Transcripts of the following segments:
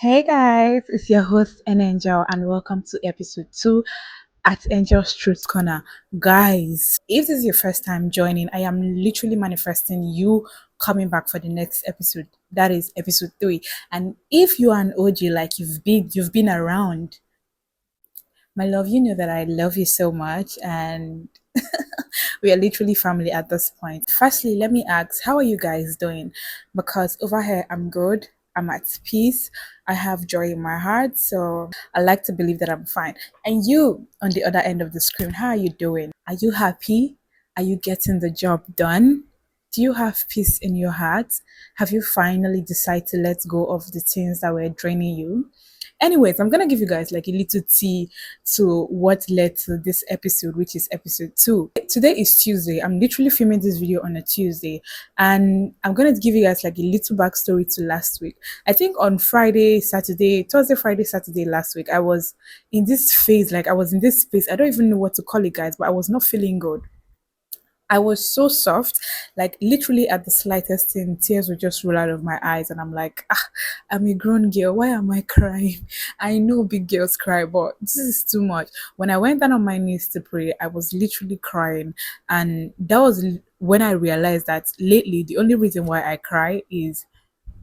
Hey guys, it's your host N Angel and welcome to episode 2 at Angel's Truth Corner. Guys, if this is your first time joining, I am literally manifesting you coming back for the next episode. That is episode 3. And if you are an OG, like you've been around, my love, you know that I love you so much and we are literally family at this point. Firstly, let me ask, how are you guys doing? Because over here, I'm good. I'm at peace. I have joy in my heart. So I like to believe that I'm fine. And you, on the other end of the screen, how are you doing? Are you happy? Are you getting the job done? Do you have peace in your heart? Have you finally decided to let go of the things that were draining you? Anyways, I'm gonna give you guys like a little tea to what led to this episode, which is episode 2. Today is Tuesday. I'm literally filming this video on a Tuesday, and I'm gonna give you guys like a little backstory to last week. I think on Thursday, Friday, Saturday last week, I was in this phase, like I was in this space. I don't even know what to call it, guys, but I was not feeling good. I was so soft, like literally at the slightest thing, tears would just roll out of my eyes, and I'm like, I'm a grown girl. Why am I crying? I know big girls cry, but this is too much. When I went down on my knees to pray, I was literally crying, and that was when I realized that lately the only reason why I cry is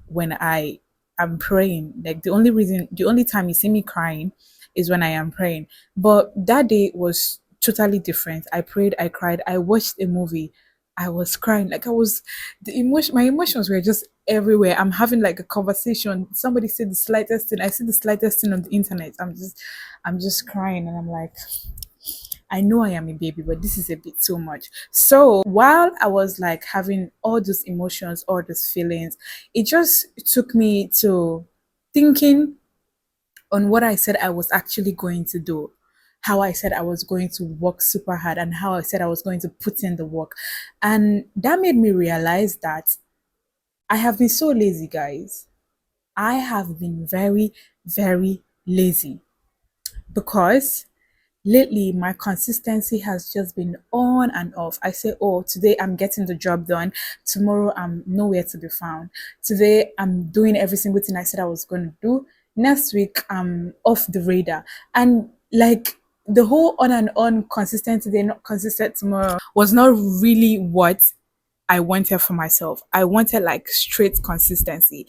when I am praying. Like the only time you see me crying is when I am praying. But that day was totally different. I prayed, I cried, I watched a movie. I was crying. My emotions were just everywhere. I'm having like a conversation. Somebody said the slightest thing. I see the slightest thing on the internet. I'm just crying and I'm like, I know I am a baby, but this is a bit too much. So while I was like having all those emotions, all those feelings, it just took me to thinking on what I said I was actually going to do. How I said I was going to work super hard and how I said I was going to put in the work. And that made me realize that I have been so lazy, guys. I have been very, very lazy because lately my consistency has just been on and off. I say, oh, today I'm getting the job done, tomorrow I'm nowhere to be found. Today I'm doing every single thing I said I was going to do, next week I'm off the radar. And like the whole on and on consistent today, not consistent tomorrow was not really what I wanted for myself. I wanted like straight consistency.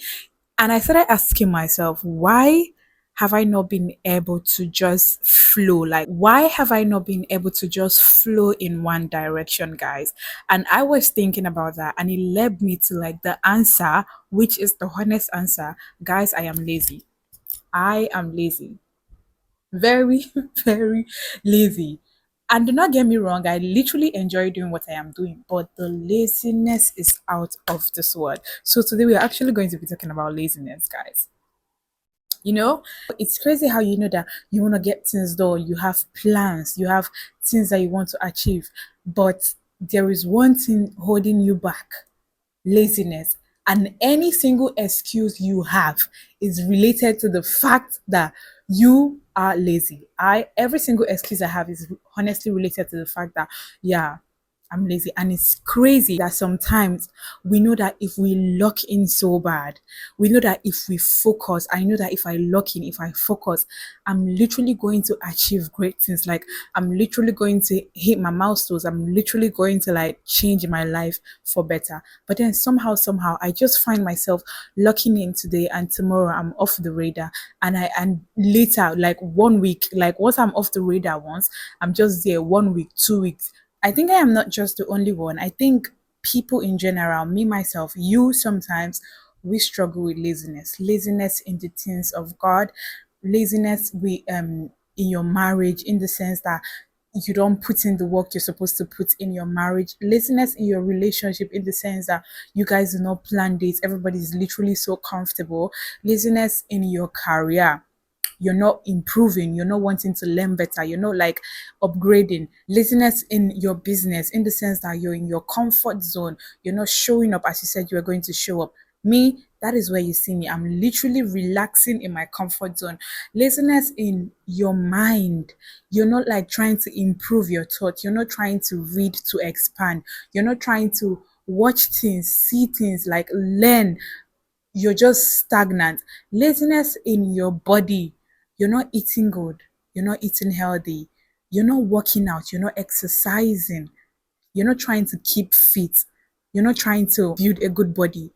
And I started asking myself, why have I not been able to just flow? Like, why have I not been able to just flow in one direction, guys? And I was thinking about that, and it led me to like the answer, which is the honest answer. Guys, I am lazy. I am lazy. Very, very lazy. And do not get me wrong, I literally enjoy doing what I am doing, but the laziness is out of this world. So today we're actually going to be talking about laziness, guys. You know, it's crazy how you know that you want to get things done, you have plans, you have things that you want to achieve, but there is one thing holding you back: laziness. And any single excuse you have is related to the fact that you are lazy. I Every single excuse I have is honestly related to the fact that, yeah, I'm lazy. And it's crazy that sometimes we know that if we lock in so bad, we know that if we focus, I know that if I lock in, if I focus, I'm literally going to achieve great things. Like I'm literally going to hit my milestones. I'm literally going to like change my life for better. But then somehow, I just find myself locking in today and tomorrow I'm off the radar. And later, like 1 week, like once I'm off the radar once, I'm just there 1 week, 2 weeks. I think I am not just the only one. I think people in general, me, myself, you sometimes, we struggle with laziness. Laziness in the things of God, laziness in your marriage, in the sense that you don't put in the work you're supposed to put in your marriage, laziness in your relationship in the sense that you guys do not plan dates, everybody's literally so comfortable, laziness in your career, you're not improving, you're not wanting to learn better, you're not like upgrading, laziness in your business in the sense that you're in your comfort zone, you're not showing up as you said you were going to show up. Me, that is where you see me. I'm literally relaxing in my comfort zone. Laziness in your mind. You're not like trying to improve your thoughts. You're not trying to read to expand. You're not trying to watch things, see things, like learn. you're just stagnant. Laziness in your body, you're not eating good, you're not eating healthy, you're not working out, you're not exercising, you're not trying to keep fit, you're not trying to build a good body.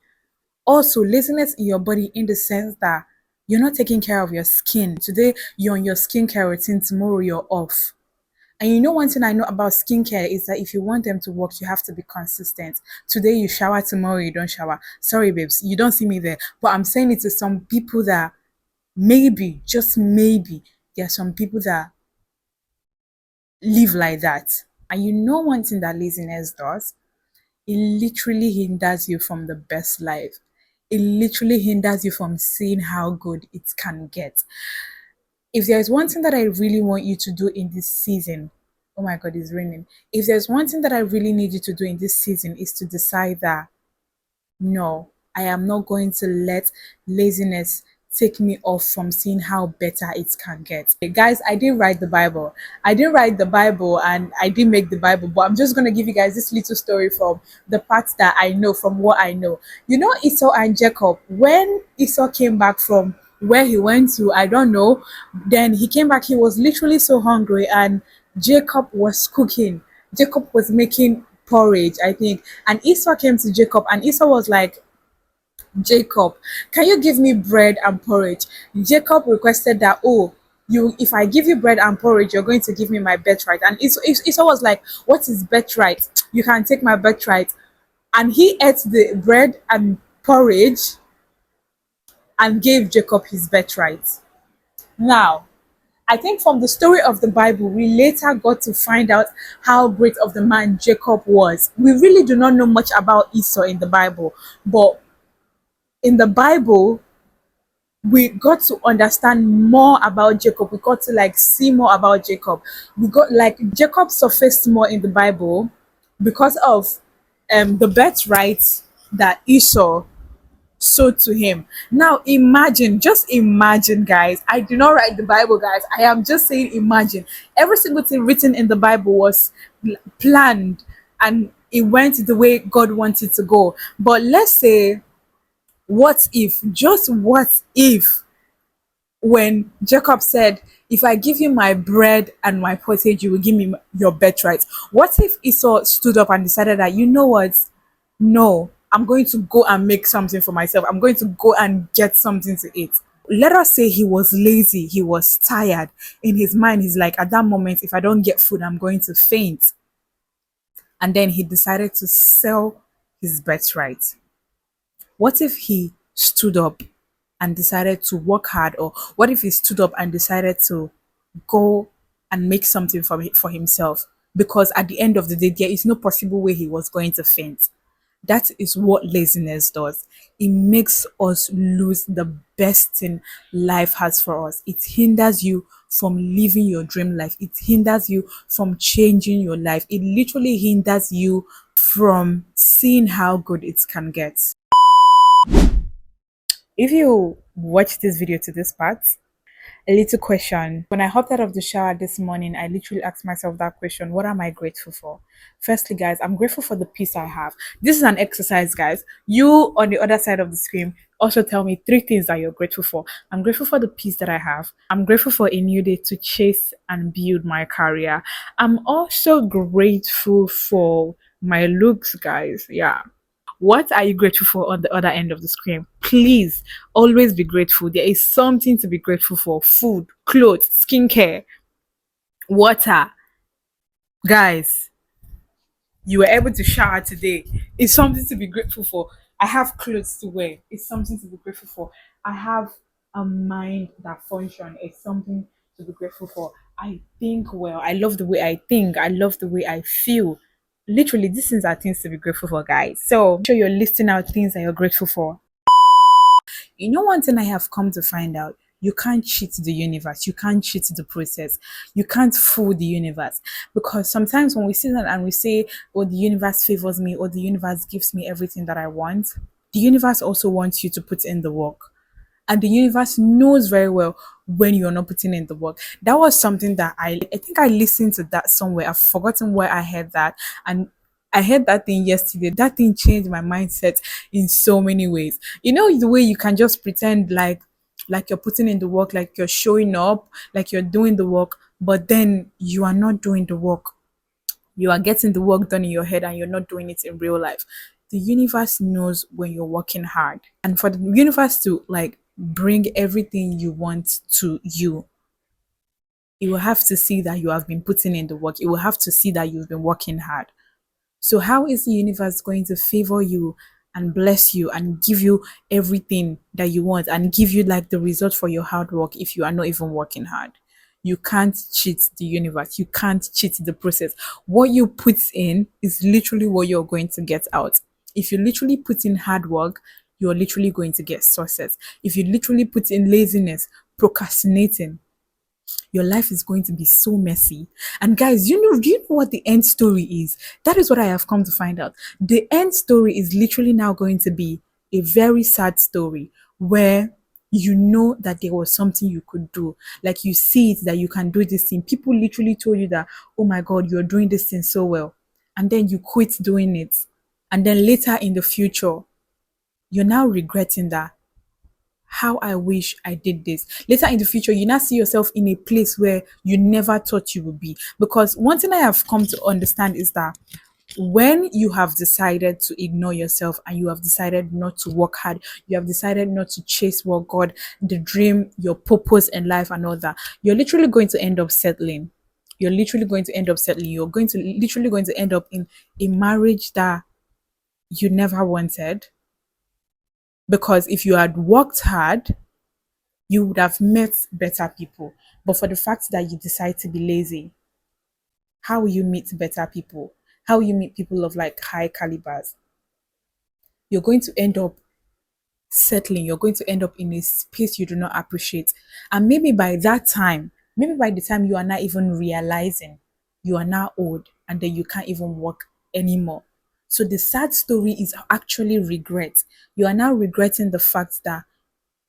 Also, laziness in your body in the sense that you're not taking care of your skin. Today, you're on your skincare routine, tomorrow, you're off. And you know, one thing I know about skincare is that if you want them to work, you have to be consistent. Today you shower, tomorrow you don't shower. Sorry, babes, you don't see me there. But I'm saying it to some people that maybe, just maybe, there are some people that live like that. And you know, one thing that laziness does, it literally hinders you from the best life. It literally hinders you from seeing how good it can get. If there's one thing that I really want you to do in this season, oh my God, it's raining. If there's one thing that I really need you to do in this season is to decide that no, I am not going to let laziness take me off from seeing how better it can get. Hey, guys, I didn't write the Bible. I didn't write the Bible and I didn't make the Bible, but I'm just going to give you guys this little story from the parts that I know, from what I know. You know, Esau and Jacob, when Esau came back from where he went to, I don't know, then he came back, he was literally so hungry, and Jacob was cooking. Jacob was making porridge, I think. And Esau came to Jacob, and Esau was like, Jacob, can you give me bread and porridge? Jacob requested that, oh, you, if I give you bread and porridge, you're going to give me my birthright. And Esau was like, what is birthright? You can take my birthright. And he ate the bread and porridge and gave Jacob his birthright. Now, I think from the story of the Bible, we later got to find out how great of the man Jacob was. We really do not know much about Esau in the Bible, but in the Bible, we got to understand more about Jacob. We got to like see more about Jacob. We got like Jacob surfaced more in the Bible because of the birthright that Esau sold to him. Now imagine, just imagine, guys. I do not write the Bible, guys. I am just saying imagine. Every single thing written in the Bible was planned and it went the way God wanted to go. But let's say, what if, just what if, when Jacob said, if I give you my bread and my pottage, you will give me your birthright. What if Esau stood up and decided that, you know what? No, I'm going to go and make something for myself. I'm going to go and get something to eat. Let us say he was lazy, he was tired. In his mind, he's like, at that moment, if I don't get food, I'm going to faint. And then he decided to sell his birthright. What if he stood up and decided to work hard? Or what if he stood up and decided to go and make something for himself? Because at the end of the day, there is no possible way he was going to faint. That is what laziness does. It makes us lose the best thing life has for us. It hinders you from living your dream life. It hinders you from changing your life. It literally hinders you from seeing how good it can get. If you watch this video to this part, a little question. When I hopped out of the shower this morning, I literally asked myself that question: what am I grateful for? Firstly, guys, I'm grateful for the peace I have. This is an exercise, guys. You on the other side of the screen, also tell me 3 things that you're grateful for. I'm grateful for the peace that I have. I'm grateful for a new day to chase and build my career. I'm also grateful for my looks, guys. Yeah. What are you grateful for on the other end of the screen? Please always be grateful. There is something to be grateful for: food, clothes, skincare, water. Guys, you were able to shower today. It's something to be grateful for. I have clothes to wear. It's something to be grateful for. I have a mind that functions. It's something to be grateful for. I think well. I love the way I think. I love the way I feel. Literally, these things are things to be grateful for, guys. So, make sure you're listing out things that you're grateful for. You know, one thing I have come to find out: you can't cheat the universe, you can't cheat the process, you can't fool the universe. Because sometimes when we sit down and we say, oh, the universe favors me, or the universe gives me everything that I want, the universe also wants you to put in the work. And the universe knows very well when you're not putting in the work. That was something that I think I listened to that somewhere. I've forgotten where I heard that. And I heard that thing yesterday. That thing changed my mindset in so many ways. You know, the way you can just pretend like you're putting in the work, like you're showing up, like you're doing the work, but then you are not doing the work. You are getting the work done in your head and you're not doing it in real life. The universe knows when you're working hard. And for the universe to like bring everything you want to you, it will have to see that you have been putting in the work. It will have to see that you've been working hard. So, how is the universe going to favor you and bless you and give you everything that you want and give you like the result for your hard work if you are not even working hard? You can't cheat the universe. You can't cheat the process. What you put in is literally what you're going to get out. If you literally put in hard work, you're literally going to get success. If you literally put in laziness, procrastinating, your life is going to be so messy. And guys, do you know what the end story is? That is what I have come to find out. The end story is literally now going to be a very sad story where you know that there was something you could do. Like you see it that you can do this thing. People literally told you that, oh my God, you're doing this thing so well. And then you quit doing it. And then later in the future, you're now regretting that how I wish I did this. Later in the future, you now see yourself in a place where you never thought you would be. Because one thing I have come to understand is that when you have decided to ignore yourself and you have decided not to work hard, you have decided not to chase what God, the dream, your purpose in life and all that, you're literally going to end up settling. You're literally going to end up settling. You're going to literally going to end up in a marriage that you never wanted. Because if you had worked hard, you would have met better people. But for the fact that you decide to be lazy, how will you meet better people? How will you meet people of like high calibers? You're going to end up settling. You're going to end up in a space you do not appreciate. And maybe by that time, maybe by the time you are not even realizing you are now old and then you can't even work anymore. So the sad story is actually regret. You are now regretting the fact that,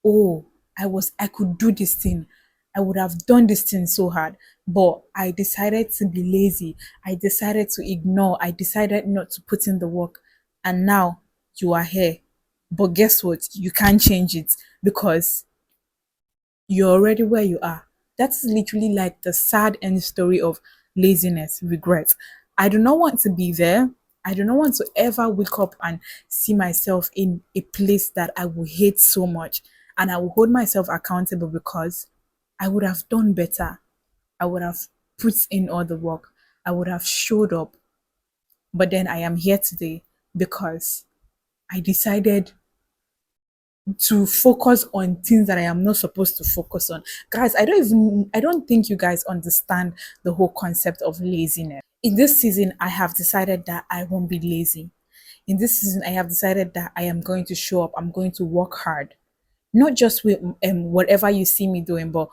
oh, I could do this thing. I would have done this thing so hard, but I decided to be lazy. I decided to ignore. I decided not to put in the work. And now you are here. But guess what? You can't change it because you're already where you are. That's literally like the sad end story of laziness, regret. I do not want to be there. I do not want to ever wake up and see myself in a place that I will hate so much. And I will hold myself accountable because I would have done better. I would have put in all the work. I would have showed up. But then I am here today because I decided to focus on things that I am not supposed to focus on. Guys, I don't think you guys understand the whole concept of laziness. In this season, I have decided that I won't be lazy. In this season, I have decided that I am going to show up. I'm going to work hard. Not just with whatever you see me doing, but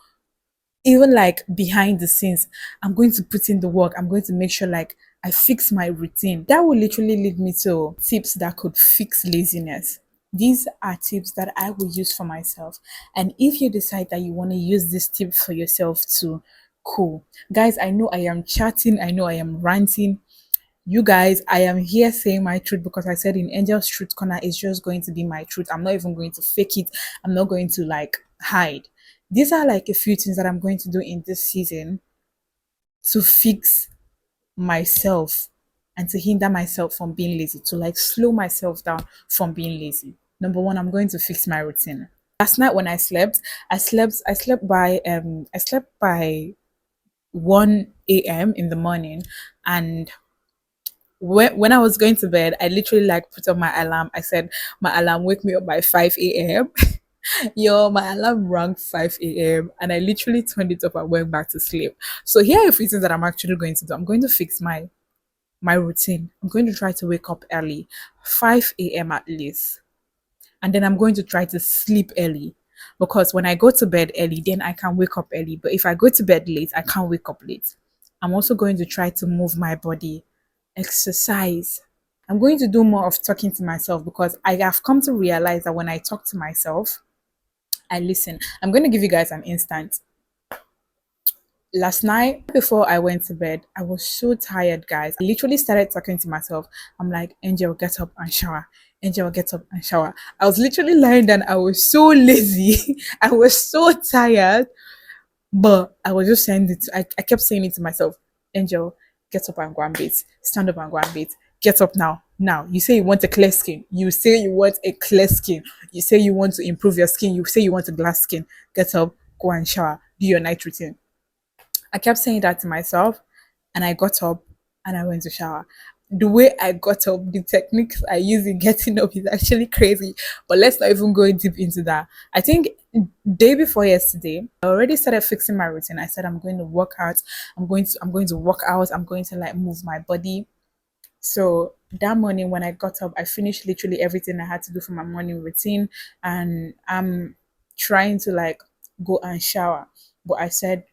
even like behind the scenes, I'm going to put in the work. I'm going to make sure like I fix my routine. That will literally lead me to tips that could fix laziness. These are tips that I will use for myself. And if you decide that you want to use this tip for yourself too, cool. Guys, I know I am chatting, I know I am ranting. You guys, I am here saying my truth because I said in Angel's Truth Corner is just going to be my truth. I'm not even going to fake it. I'm not going to like hide. These are like a few things that I'm going to do in this season to fix myself and to hinder myself from being lazy, to like slow myself down from being lazy. Number one, I'm going to fix my routine. Last night when I slept by 1 a.m. in the morning, and when I was going to bed, I literally like put on my alarm. I said, my alarm wake me up by 5 a.m. Yo, my alarm rang 5 a.m. and I literally turned it up and went back to sleep. So here are a few things that I'm actually going to do. I'm going to fix my routine. I'm going to try to wake up early, 5 a.m. at least. And then I'm going to try to sleep early. Because when I go to bed early, then I can wake up early. But if I go to bed late, I can't wake up late. I'm also going to try to move my body, exercise. I'm going to do more of talking to myself because I have come to realize that when I talk to myself, I listen. I'm going to give you guys an instant. Last night before I went to bed, I was so tired, guys. I literally started talking to myself. I'm like, Angel, get up and shower. Angel, get up and shower. I was literally lying down. I was so lazy. I was so tired. But I was just saying it. I kept saying it to myself. Angel, get up and go and bathe. Stand up and go and bathe. Get up now. Now. You say you want a clear skin. You say you want a clear skin. You say you want to improve your skin. You say you want a glass skin. Get up, go and shower. Do your night routine. I kept saying that to myself, and I got up and I went to shower. The way I got up, the techniques I use in getting up is actually crazy. But let's not even go deep into that. I think day before yesterday, I already started fixing my routine. I said I'm going to work out. I'm going to work out. I'm going to like move my body. So that morning when I got up, I finished literally everything I had to do for my morning routine, and I'm trying to like go and shower. But I said,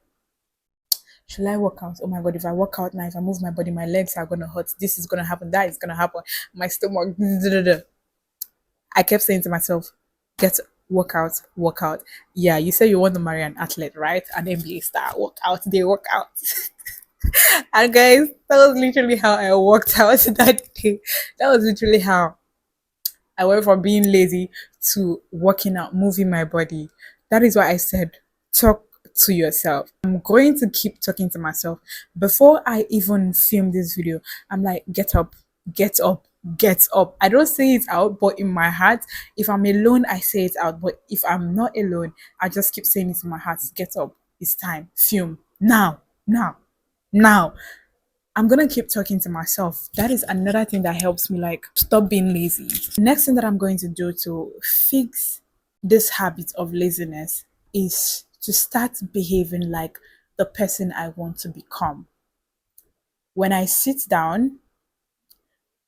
should I work out? Oh my god, if I work out now, if I move my body, my legs are gonna hurt. This is gonna happen, that is gonna happen. My stomach. I kept saying to myself, get work out, work out. Yeah, you say you want to marry an athlete, right? An NBA star. Work out, they work out. And guys, that was literally how I worked out that day. That was literally how I went from being lazy to working out, moving my body. That is why I said, talk to yourself. I'm going to keep talking to myself. Before I even film this video, I'm like, get up, get up, get up. I don't say it out, but in my heart, if I'm alone, I say it out. But if I'm not alone, I just keep saying it in my heart, get up. It's time. Film. Now, now, now. I'm gonna keep talking to myself. That is another thing that helps me like stop being lazy. Next thing that I'm going to do to fix this habit of laziness is to start behaving like the person I want to become. When I sit down,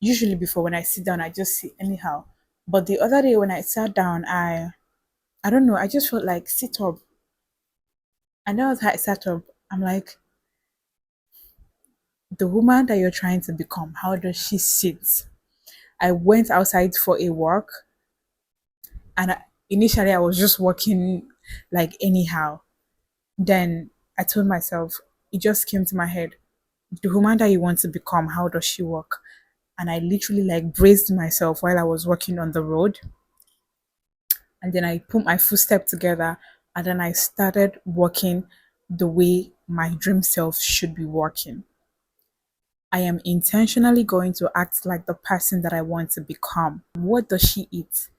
usually before when I sit down, I just sit anyhow. But the other day when I sat down, I don't know, I just felt like sit up. And that was how I sat up. I'm like, the woman that you're trying to become, how does she sit? I went outside for a walk, and initially I was just walking like anyhow. Then I told myself, it just came to my head, the woman that you want to become, how does she walk? And I literally like braced myself while I was walking on the road. And then I put my footstep together, and then I started walking the way my dream self should be walking. I am intentionally going to act like the person that I want to become. What does she eat?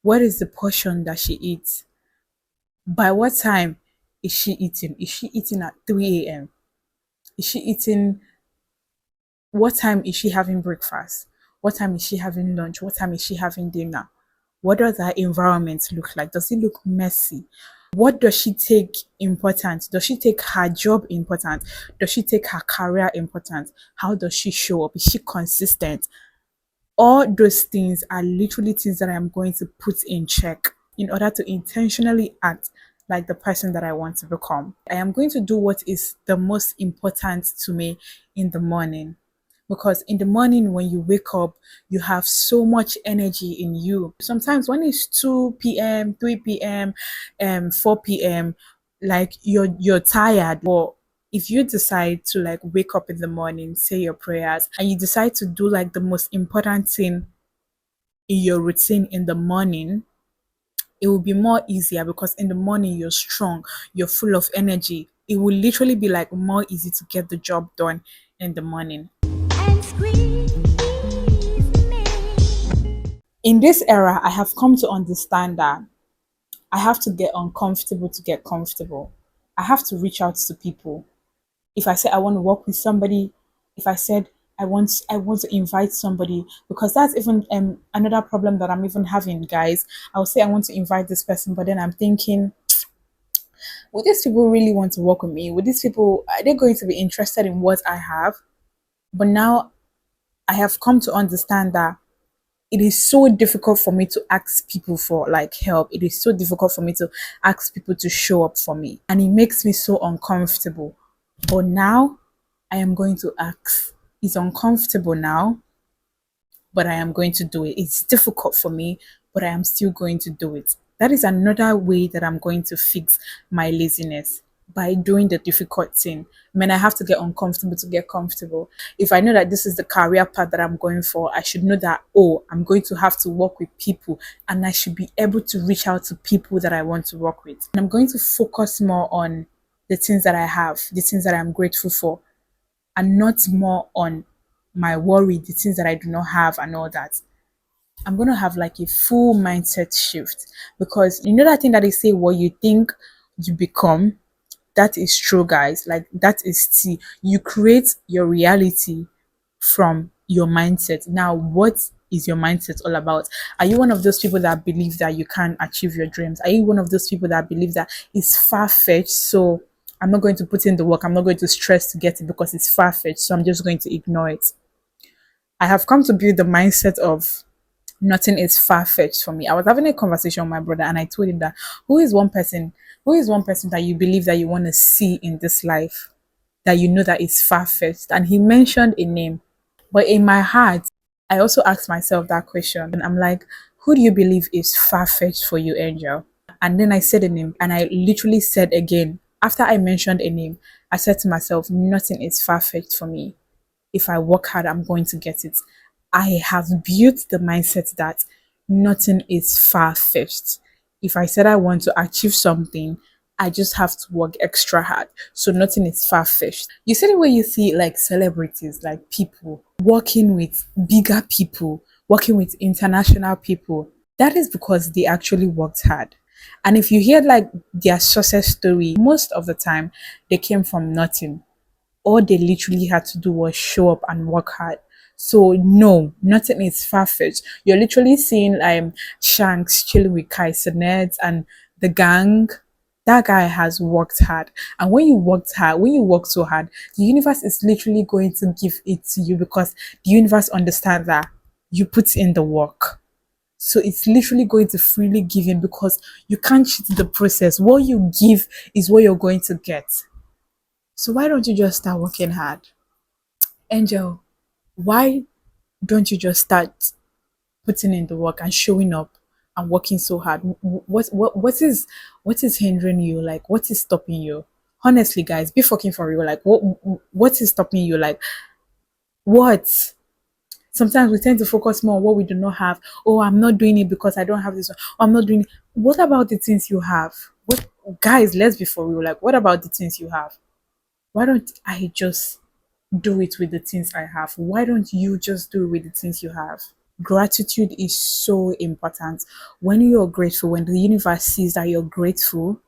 What is the portion that she eats? By what time is she eating? Is she eating at 3 a.m.? Is she eating? What time is she having breakfast? What time is she having lunch? What time is she having dinner? What does her environment look like? Does it look messy? What does she take important? Does she take her job important? Does she take her career important? How does she show up? Is she consistent? All those things are literally things that I'm going to put in check in order to intentionally act like the person that I want to become. I am going to do what is the most important to me in the morning. Because in the morning, when you wake up, you have so much energy in you. Sometimes when it's 2 p.m., 3 p.m., 4 p.m., like you're tired. But if you decide to like wake up in the morning, say your prayers, and you decide to do like the most important thing in your routine in the morning, it will be more easier because in the morning you're strong, you're full of energy. It will literally be like more easy to get the job done in the morning. And squeeze me. In this era, I have come to understand that I have to get uncomfortable to get comfortable. I have to reach out to people. If I say I want to work with somebody, if I said I want to invite somebody, because that's even another problem that I'm even having, guys. I'll say I want to invite this person, but then I'm thinking, would these people really want to work with me? Would these people, are they going to be interested in what I have? But now I have come to understand that it is so difficult for me to ask people for like help. It is so difficult for me to ask people to show up for me, and it makes me so uncomfortable. But now I am going to ask. It's uncomfortable now, but I am going to do it. It's difficult for me, but I am still going to do it. That is another way that I'm going to fix my laziness. by doing the difficult thing. I mean, I have to get uncomfortable to get comfortable. If I know that this is the career path that I'm going for, I should know that, oh, I'm going to have to work with people and I should be able to reach out to people that I want to work with. And I'm going to focus more on the things that I have, the things that I'm grateful for, and not more on my worry, the things that I do not have, and all that. I'm going to have like a full mindset shift because you know that thing that they say, what you think you become, that is true, guys. Like, that is tea. You create your reality from your mindset. Now, what is your mindset all about? Are you one of those people that believe that you can't achieve your dreams? Are you one of those people that believe that it's far-fetched, so I'm not going to put in the work, I'm not going to stress to get it because it's far-fetched, so I'm just going to ignore it? I have come to build the mindset of nothing is far-fetched for me. I was having a conversation with my brother and I told him that, who is one person that you believe that you want to see in this life, that you know that is far-fetched? And he mentioned a name. But in my heart, I also asked myself that question. And I'm like, who do you believe is far-fetched for you, Angel? And then I said a name and I literally said again, after I mentioned a name, I said to myself, nothing is far-fetched for me. If I work hard, I'm going to get it. I have built the mindset that nothing is far fetched. If I said I want to achieve something, I just have to work extra hard. So nothing is far fetched. You see the way you see like celebrities, like people working with bigger people, working with international people. That is because they actually worked hard. And if you hear like their success story, most of the time they came from nothing. All they literally had to do was show up and work hard. So no, nothing is far fetched. You're literally seeing Shanks chilling with Kai Cenat and the gang. That guy has worked hard. And when you worked hard, when you work so hard, the universe is literally going to give it to you because the universe understands that you put in the work. So it's literally going to freely give in because you can't cheat the process. What you give is what you're going to get. So why don't you just start working hard? Angel, why don't you just start putting in the work and showing up and working so hard? What is hindering you? Like, what is stopping you? Honestly, guys, be fucking for real. Like, what is stopping you? Like, what? Sometimes we tend to focus more on what we do not have. Oh, I'm not doing it because I don't have this one. Oh, I'm not doing it. What about the things you have? What, guys, let's be for real. Like, what about the things you have? Why don't I just do it with the things I have? Why don't you just do it with the things you have? Gratitude is so important. When you're grateful, when the universe sees that you're grateful,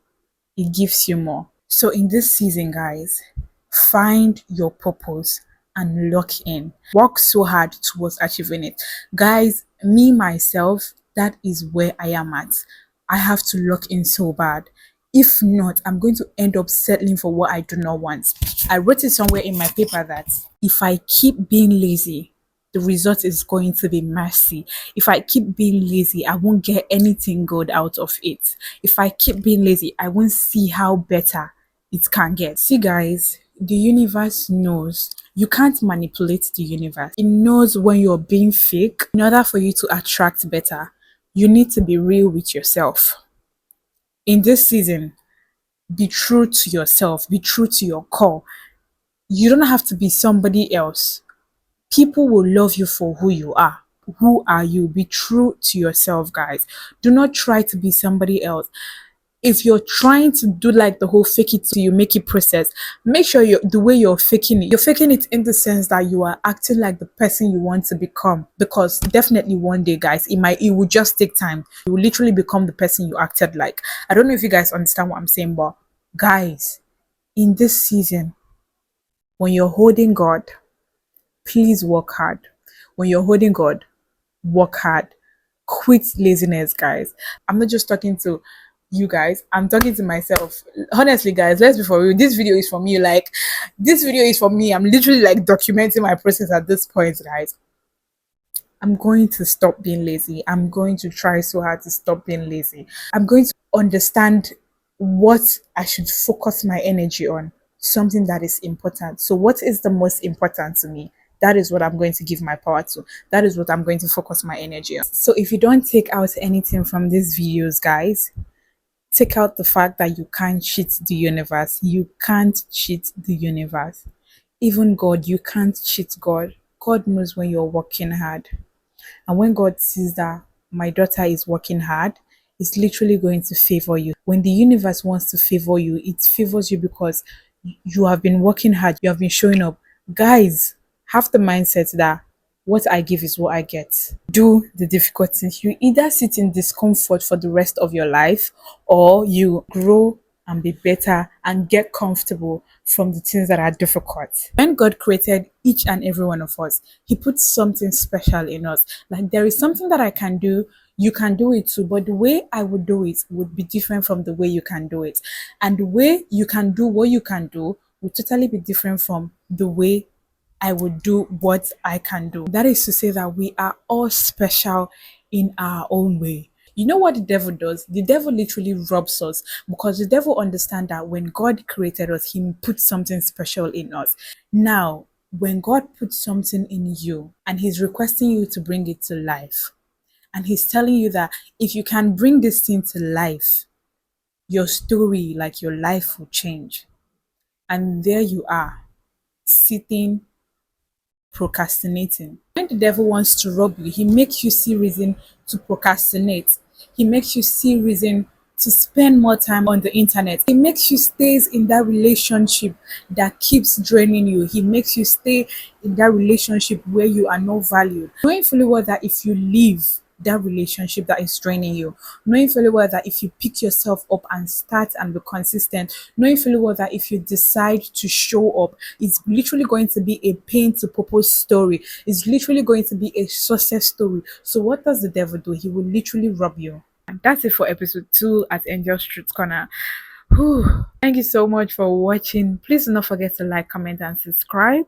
it gives you more. So in this season, guys, find your purpose and lock in. Work so hard towards achieving it. Guys, me myself, that is where I am at. I have to lock in so bad. If not, I'm going to end up settling for what I do not want. I wrote it somewhere in my paper that if I keep being lazy, the result is going to be messy. If I keep being lazy, I won't get anything good out of it. If I keep being lazy, I won't see how better it can get. See, guys, the universe knows. You can't manipulate the universe. It knows when you're being fake. In order for you to attract better, you need to be real with yourself. In this season, be true to yourself, be true to your core. You don't have to be somebody else. People will love you for who you are. Who are you? Be true to yourself, guys. Do not try to be somebody else. If you're trying to do like the whole fake it till you make it process, make sure the way you're faking it in the sense that you are acting like the person you want to become. Because definitely one day, guys, it will just take time. You will literally become the person you acted like. I don't know if you guys understand what I'm saying, but guys, in this season, when you're holding God, please work hard. When you're holding God, work hard. Quit laziness, guys. I'm not just talking to you guys, I'm talking to myself. Honestly, guys, let's be for real. This video is for me. Like, this video is for me. I'm literally like documenting my process at this point, guys. I'm going to stop being lazy. I'm going to try so hard to stop being lazy. I'm going to understand what I should focus my energy on, something that is important. So, what is the most important to me? That is what I'm going to give my power to. That is what I'm going to focus my energy on. So, if you don't take out anything from these videos, guys, Take out the fact that you can't cheat the universe. You can't cheat the universe. Even God, you can't cheat God. God knows when you're working hard. And when God sees that my daughter is working hard, it's literally going to favor you. When the universe wants to favor you, it favors you because you have been working hard, you have been showing up. Guys, have the mindset that what I give is what I get. Do the difficult things. You either sit in discomfort for the rest of your life or you grow and be better and get comfortable from the things that are difficult. When God created each and every one of us, He put something special in us. Like there is something that I can do, you can do it too, but the way I would do it would be different from the way you can do it. And the way you can do what you can do would totally be different from the way I would do what I can do. That is to say that we are all special in our own way. You know what the devil does? The devil literally robs us because the devil understands that when God created us, He put something special in us. Now, when God puts something in you and He's requesting you to bring it to life, and He's telling you that if you can bring this thing to life, your story, like your life will change. And there you are, sitting procrastinating. When the devil wants to rob you, he makes you see reason to procrastinate. He makes you see reason to spend more time on the internet. He makes you stays in that relationship that keeps draining you. He makes you stay in that relationship where you are not valued. Knowing fully well that if you leave that relationship that is draining you, knowing fully well that if you pick yourself up and start and be consistent, knowing fully well that if you decide to show up, it's literally going to be a pain to purpose story. It's literally going to be a success story. So what does the devil do? He will literally rob you. And that's it for episode 2 at Angel's Truth Corner. Whew. Thank you so much for watching. Please do not forget to like, comment, and subscribe.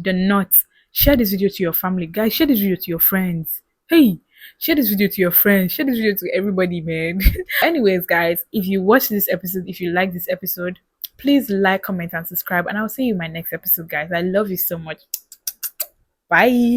Do not share this video to your family. Guys, share this video to your friends. Hey, share this video to your friends. Share this video to everybody, man. Anyways, guys, if you watch this episode, if you like this episode, please like, comment, and subscribe. And I'll see you in my next episode, guys. I love you so much. Bye.